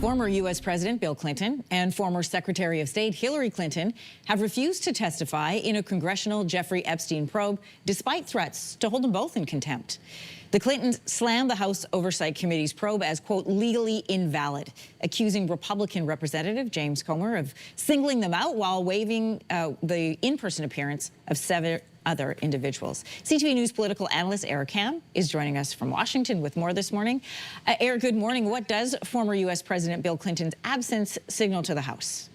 Former U.S. President Bill Clinton and former Secretary of State Hillary Clinton have refused to testify in a Congressional Jeffrey Epstein probe, despite threats to hold them both in contempt. The Clintons slammed the House Oversight Committee's probe as, quote, legally invalid, accusing Republican Representative James Comer of singling them out while waiving the in-person appearance of 7 other individuals. CTV News political analyst Eric Ham is joining us from Washington with more this morning. Eric, good morning. What does former U.S. President Bill Clinton's absence signal to the House?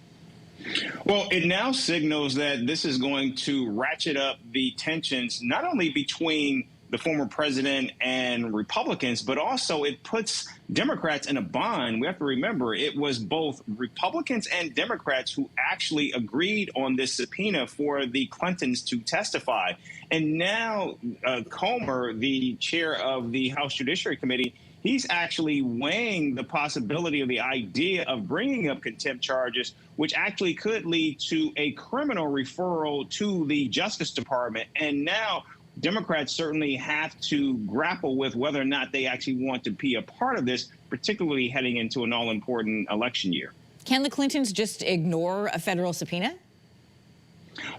Well, it now signals that this is going to ratchet up the tensions, not only between the former president and Republicans, but also it puts Democrats in a bind. We have to remember it was both Republicans and Democrats who actually agreed on this subpoena for the Clintons to testify. And now Comer, the chair of the House Judiciary Committee, he's actually weighing the possibility of the idea of bringing up contempt charges, which actually could lead to a criminal referral to the Justice Department. And now Democrats certainly have to grapple with whether or not they actually want to be a part of this, particularly heading into an all-important election year. Can the Clintons just ignore a federal subpoena?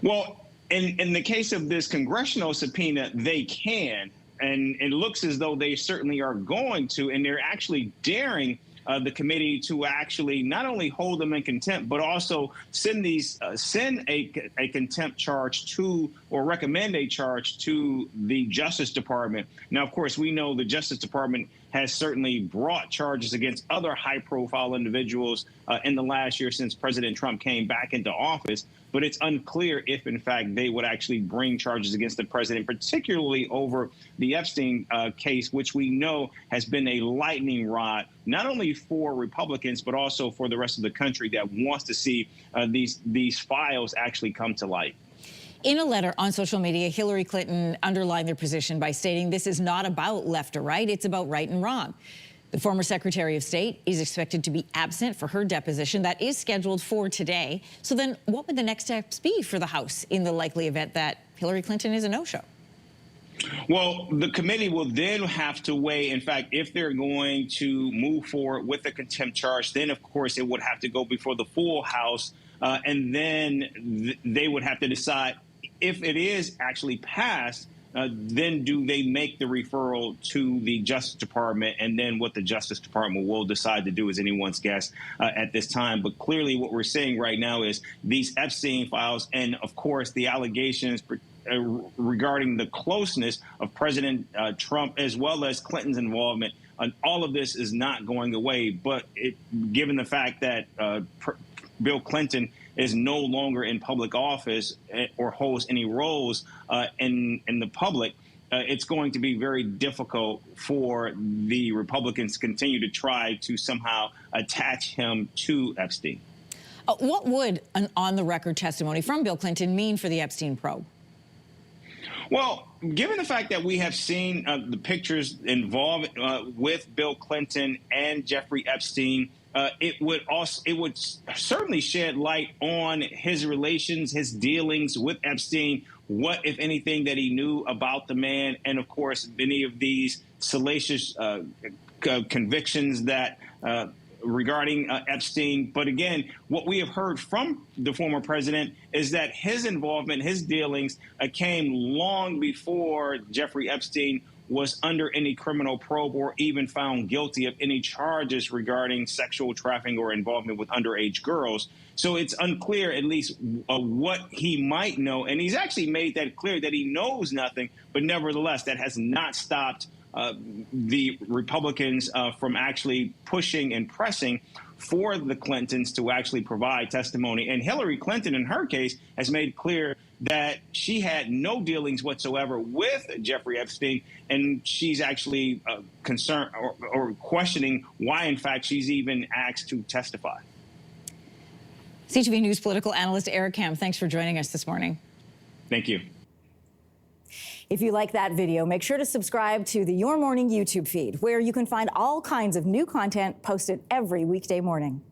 Well, in the case of this congressional subpoena, they can. And it looks as though they certainly are going to, and they're actually daring the committee to actually not only hold them in contempt, but also send a contempt charge to, or recommend a charge to, the Justice Department. Now, of course, we know the Justice Department has certainly brought charges against other high-profile individuals in the last year since President Trump came back into office. But it's unclear if, in fact, they would actually bring charges against the president, particularly over the Epstein case, which we know has been a lightning rod, not only for Republicans, but also for the rest of the country that wants to see these files actually come to light. In a letter on social media, Hillary Clinton underlined their position by stating this is not about left or right, it's about right and wrong. The former Secretary of State is expected to be absent for her deposition. That is scheduled for today. So then what would the next steps be for the House in the likely event that Hillary Clinton is a no-show? Well, the committee will then have to weigh, in fact, if they're going to move forward with the contempt charge, then, of course, it would have to go before the full House. And then they would have to decide if it is actually passed. Then do they make the referral to the Justice Department? And then what the Justice Department will decide to do is anyone's guess at this time. But clearly what we're seeing right now is these Epstein files and, of course, the allegations regarding the closeness of President Trump as well as Clinton's involvement. All of this is not going away. But given the fact that Bill Clinton is no longer in public office or holds any roles in the public, it's going to be very difficult for the Republicans to continue to try to somehow attach him to Epstein. What would an on-the-record testimony from Bill Clinton mean for the Epstein probe? Well, given the fact that we have seen the pictures involved with Bill Clinton and Jeffrey Epstein, it would certainly shed light on his relations, his dealings with Epstein, what, if anything, that he knew about the man, and, of course, many of these salacious convictions that regarding Epstein. But again, what we have heard from the former president is that his involvement, his dealings came long before Jeffrey Epstein was under any criminal probe or even found guilty of any charges regarding sexual trafficking or involvement with underage girls. So it's unclear, at least, what he might know. And he's actually made that clear that he knows nothing. But nevertheless, that has not stopped the Republicans from actually pushing and pressing for the Clintons to actually provide testimony. And Hillary Clinton, in her case, has made clear that she had no dealings whatsoever with Jeffrey Epstein, and she's actually concerned or questioning why, in fact, she's even asked to testify. CTV News political analyst Eric Ham, thanks for joining us this morning. Thank you. If you like that video, make sure to subscribe to the Your Morning YouTube feed, where you can find all kinds of new content posted every weekday morning.